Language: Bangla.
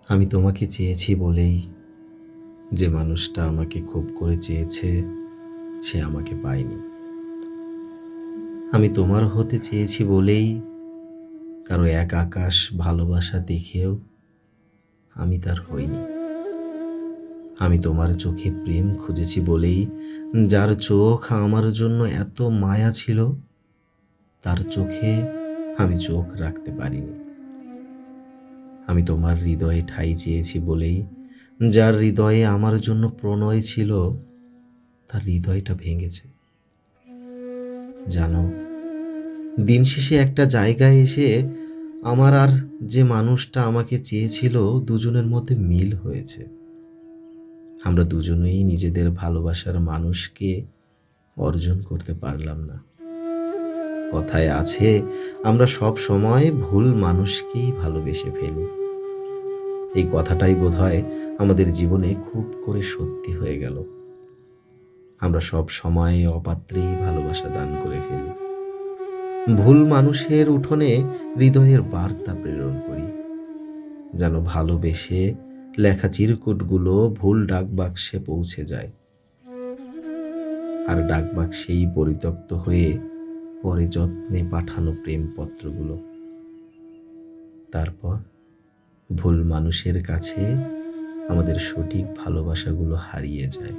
আমি তোমাকে চেয়েছি বলেই যে মানুষটা আমাকে খুব করে চেয়েছে সে আমাকে পায়নি। আমি তোমার হতে চেয়েছি বলেই কারো এক আকাশ ভালোবাসা দেখেও আমি তার হইনি। আমি তোমার চোখে প্রেম খুঁজেছি বলেই যার চোখ আমার জন্য এত মায়া ছিল তার চোখে আমি চোখ রাখতে পারিনি। আমি তোমার হৃদয়ে ঠাঁই চেয়েছি বলেই যার হৃদয়ে আমার জন্য প্রণয় ছিল তার হৃদয়টা ভেঙেছে। জানো, দিন শেষে একটা জায়গায় এসে আমার আর যে মানুষটা আমাকে চেয়েছিল দুজনের মধ্যে মিল হয়েছে। আমরা দুজনেই নিজেদের ভালোবাসার মানুষকে অর্জন করতে পারলাম না। কথায় আছে, আমরা সব সময় ভুল মানুষকেই ভালোবেসে ফেলি। এই কথাটাই বোধহয় আমাদের জীবনে খুব করে সত্যি হয়ে গেল। আমরা সব সময় অপাত্রেই ভালোবাসা দান করে ফেলি। ভুল মানুষের উঠোনে হৃদয়ের বার্তা প্রেরণ করি, যেন ভালোবেসে লেখা চিরকুটগুলো ভুল ডাকবাক্সে পৌঁছে যায়, আর ডাকবাক্সেই পরিত্যক্ত হয়ে পরে যত্নে পাঠানো প্রেমপত্রগুলো। তারপর ভুল মানুষের কাছে আমাদের সঠিক ভালোবাসাগুলো হারিয়ে যায়।